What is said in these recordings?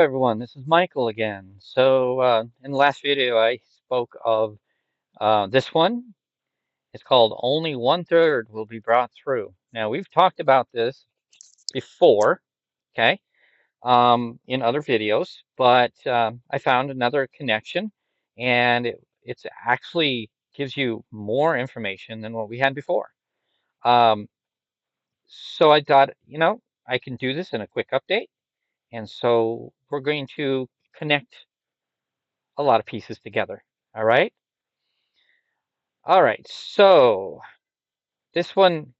Everyone, this is Michael again. In the last video, I spoke of this one. It's called Only One Third Will Be Brought Through. Now, we've talked about this before, okay, in other videos, but I found another connection, and it's actually gives you more information than what we had before. Um, so I thought, I can do this in a quick update, and so we're going to connect a lot of pieces together. All right. All right. So this one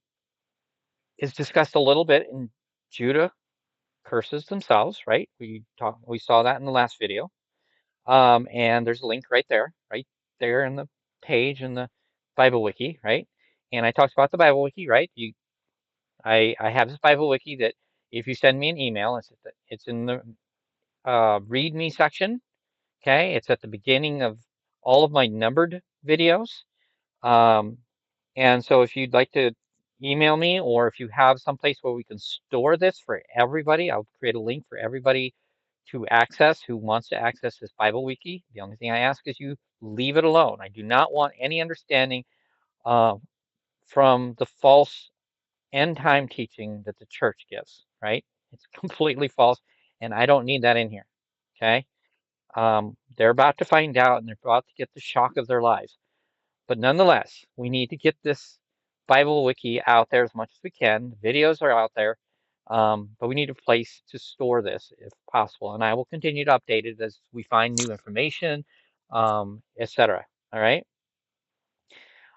is discussed a little bit in Judah curses themselves, right? We saw that in the last video. And there's a link right there in the page in the Bible Wiki, right? And I talked about the Bible Wiki, right? I have this Bible Wiki that if you send me an email, it's in the read me section. Okay, it's at the beginning of all of my numbered videos. Um, And so if you'd like to email me, or if you have someplace where we can store this for everybody, I'll create a link for everybody to access who wants to access this Bible Wiki. The only thing I ask is you leave it alone. I do not want any understanding uh, from the false end time teaching that the church gives, right? It's completely false, and I don't need that in here. Okay? They're about to find out, and they're about to get the shock of their lives. But nonetheless, we need to get this Bible Wiki out there as much as we can. The videos are out there, but we need a place to store this if possible. And I will continue to update it as we find new information, etc. All right?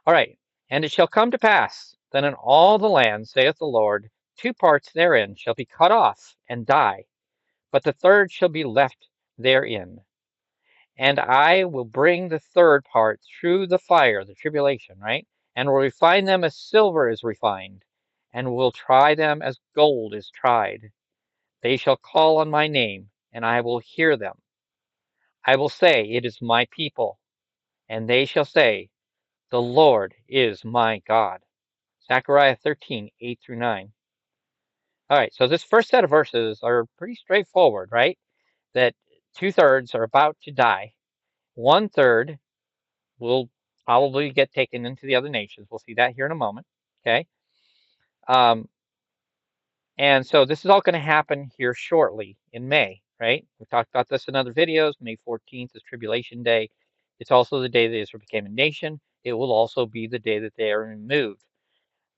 All right. And it shall come to pass that in all the land, saith the Lord, two parts therein shall be cut off and die, but the third shall be left therein. And I will bring the third part through the fire, the tribulation, right? And will refine them as silver is refined, and will try them as gold is tried. They shall call on my name, and I will hear them. I will say, it is my people, and they shall say, the Lord is my God. Zechariah 13, 8 through 9. All right, so this first set of verses are pretty straightforward, right? That two-thirds are about to die. One-third will probably get taken into the other nations. We'll see that here in a moment. Okay. Um, and so this is all going to happen here shortly in May, right? We talked about this in other videos. May 14th is Tribulation Day. It's also the day that Israel became a nation. It will also be the day that they are removed.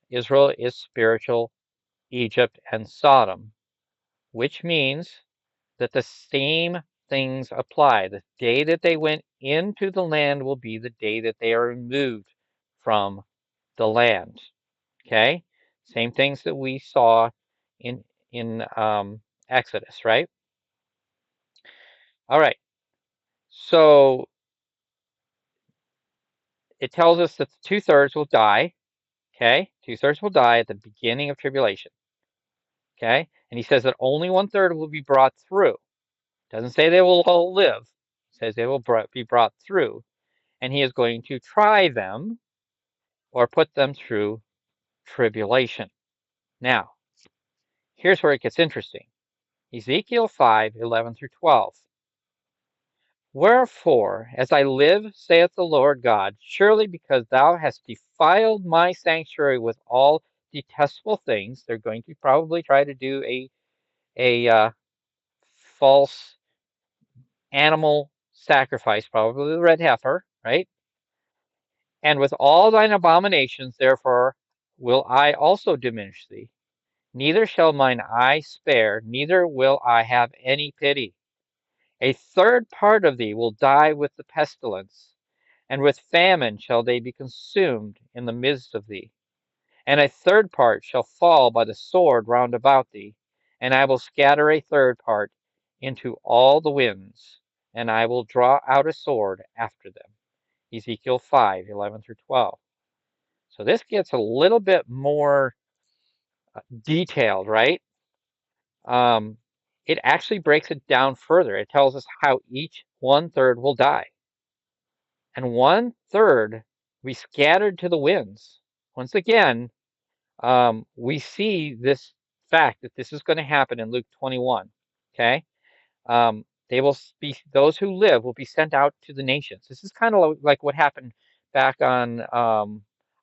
Israel is spiritual Egypt and Sodom, which means that the same things apply. The day that they went into the land will be the day that they are removed from the land. Okay, same things that we saw in Exodus, right? All right. So it tells us that two-thirds will die. Okay, two-thirds will die at the beginning of tribulation. Okay, and he says that only one-third will be brought through. Doesn't say they will all live. It says they will be brought through, and he is going to try them or put them through tribulation. Now, here's where it gets interesting. Ezekiel 5:11 through 12. Wherefore, as I live, saith the Lord God, surely because thou hast defiled my sanctuary with all detestable things, they're going to probably try to do a false animal sacrifice, probably the red heifer, right? And with all thine abominations, therefore, will I also diminish thee. Neither shall mine eye spare, neither will I have any pity. A third part of thee will die with the pestilence, and with famine shall they be consumed in the midst of thee. And a third part shall fall by the sword round about thee, and I will scatter a third part into all the winds, and I will draw out a sword after them. Ezekiel 5:11 through 12. So this gets a little bit more detailed, right? Um, it actually breaks it down further. It tells us how each one-third will die. And one-third we scattered to the winds. Once again, we see this fact that this is going to happen in Luke 21. Okay. They will be those who live will be sent out to the nations. This is kind of like what happened back on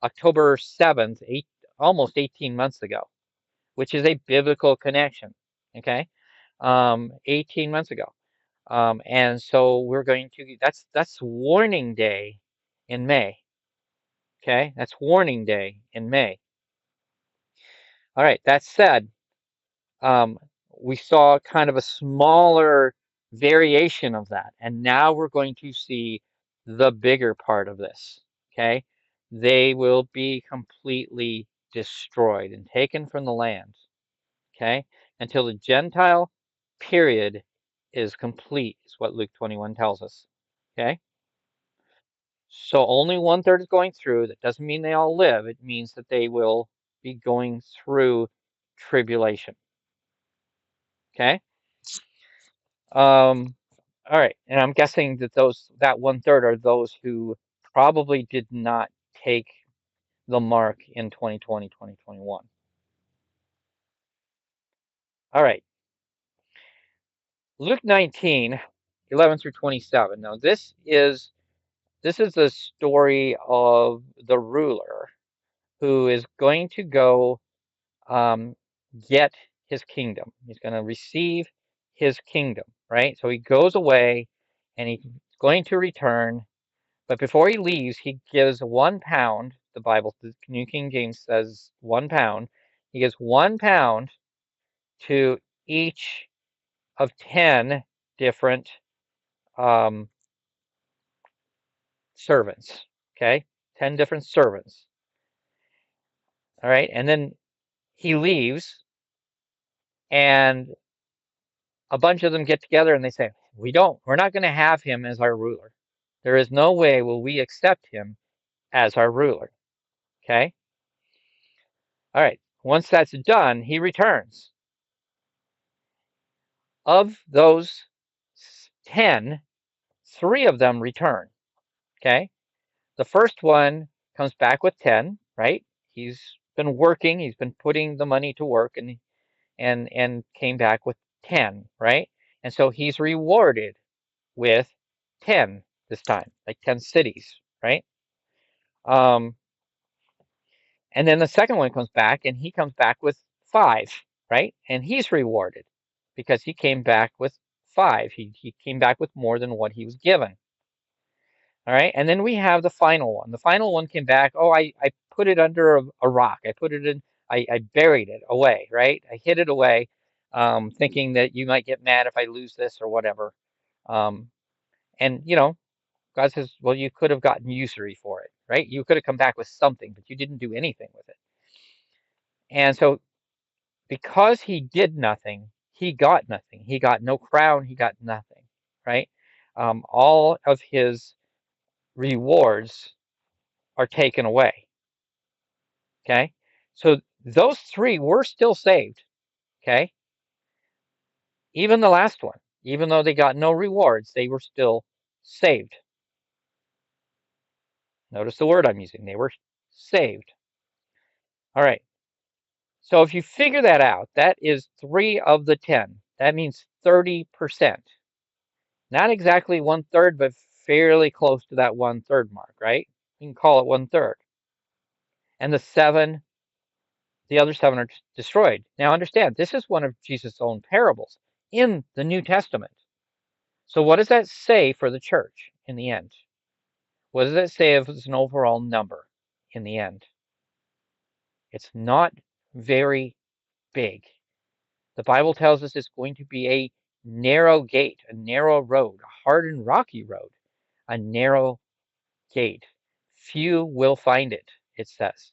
October 7th, almost 18 months ago, which is a biblical connection. Okay, 18 months ago. And so we're going to that's warning day in May. Okay, that's warning day in May. All right, that said, um, we saw kind of a smaller variation of that. And now we're going to see the bigger part of this. Okay. They will be completely destroyed and taken from the land. Okay. Until the Gentile period is complete, is what Luke 21 tells us. Okay. So only one third is going through. That doesn't mean they all live. It means that they will be going through tribulation. Okay. Um, all right, and I'm guessing that that one third are those who probably did not take the mark in 2020, 2021. All right, Luke 19, 11 through 27. Now this is the story of the ruler who is going to go um, get his kingdom. He's going to receive his kingdom, right? So he goes away and he's going to return. But before he leaves, he gives 1 pound. The Bible, the New King James says 1 pound. He gives 1 pound to each of 10 different um, servants. Okay, 10 different servants. All right, and then he leaves, and a bunch of them get together and they say, we're not going to have him as our ruler. There is no way will we accept him as our ruler. Okay, all right. Once that's done, he returns. Of those 10, 3 of them return. Okay. The first one comes back with 10, right? He's been working, he's been putting the money to work and came back with 10, right? And so he's rewarded with 10 this time, like 10 cities, right? Um, and then the second one comes back and he comes back with 5, right? And he's rewarded because he came back with 5. He came back with more than what he was given. All right. And then we have the final one. The final one came back. Oh, I put it under a rock. I put it in, I buried it away, right? I hid it away, thinking that you might get mad if I lose this or whatever. Um, and, God says, well, you could have gotten usury for it, right? You could have come back with something, but you didn't do anything with it. And so because he did nothing, he got nothing. He got no crown. He got nothing, right? All of his rewards are taken away. Okay. So those 3 were still saved. Okay. Even the last one, even though they got no rewards, they were still saved. Notice the word I'm using. They were saved. All right. So if you figure that out, that is 3 of the 10. That means 30%. Not exactly 1/3, but fairly close to that 1/3 mark, right? You can call it 1/3. And the other 7 are destroyed. Now understand, this is one of Jesus' own parables in the New Testament. So what does that say for the church in the end? What does it say if it's an overall number in the end? It's not very big. The Bible tells us it's going to be a narrow gate, a narrow road, a hard and rocky road, a narrow gate. Few will find it, it says.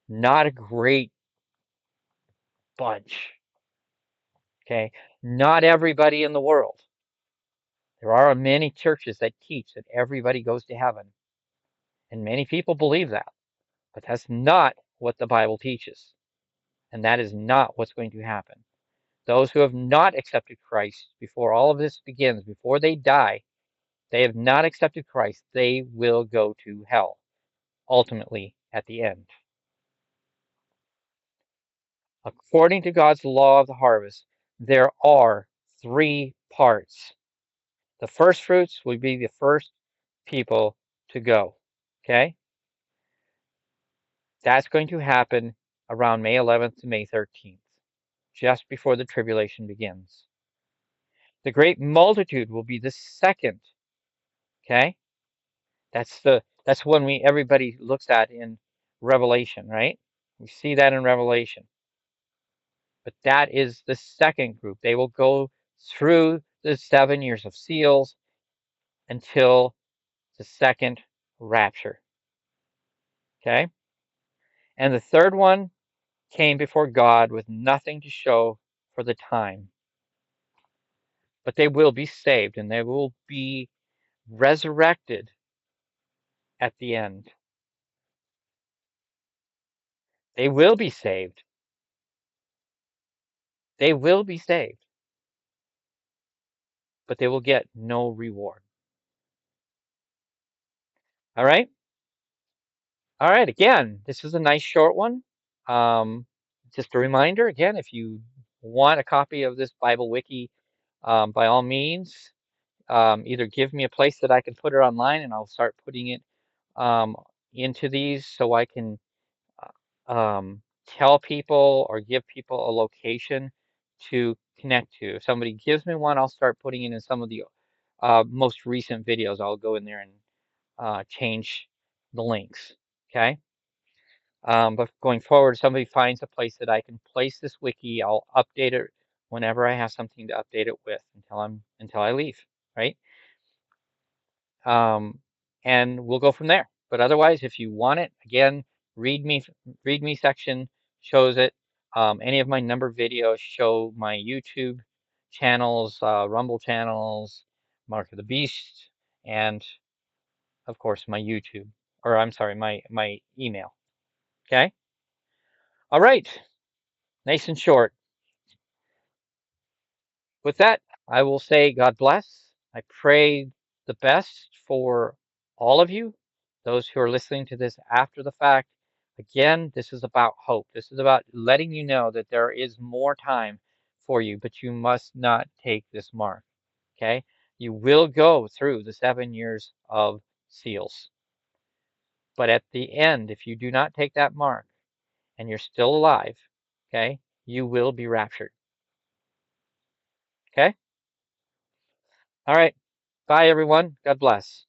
Not a great bunch. Okay. Not everybody in the world. There are many churches that teach that everybody goes to heaven. And many people believe that. But that's not what the Bible teaches. And that is not what's going to happen. Those who have not accepted Christ before all of this begins, before they die, they have not accepted Christ, they will go to hell, ultimately at the end. According to God's law of the harvest, there are 3 parts. The first fruits will be the first people to go. Okay? That's going to happen around May 11th to May 13th, just before the tribulation begins. The great multitude will be the second. Okay? That's when everybody looks at in Revelation, right? We see that in Revelation. But that is the second group. They will go through the 7 years of seals until the second rapture. Okay? And the third one came before God with nothing to show for the time. But they will be saved and they will be resurrected at the end. They will be saved. They will be saved, but they will get no reward. All right? All right, again, this is a nice short one. Um, just a reminder, again, if you want a copy of this Bible Wiki, by all means, either give me a place that I can put it online and I'll start putting it um, into these so I can tell people or give people a location to connect to. If somebody gives me one, I'll start putting it in some of the most recent videos. I'll go in there and change the links. Okay. But going forward, if somebody finds a place that I can place this wiki, I'll update it whenever I have something to update it with until I leave, right? Um, and we'll go from there. But otherwise, if you want it, again, read me section shows it. Any of my numbered videos show my YouTube channels, Rumble channels, Mark of the Beast, and of course my YouTube, or I'm sorry, my email. Okay. All right. Nice and short. With that, I will say God bless. I pray the best for all of you, those who are listening to this after the fact. Again, this is about hope. This is about letting you know that there is more time for you, but you must not take this mark. Okay? You will go through the 7 years of seals. But at the end, if you do not take that mark and you're still alive, okay, you will be raptured. Okay? All right. Bye, everyone. God bless.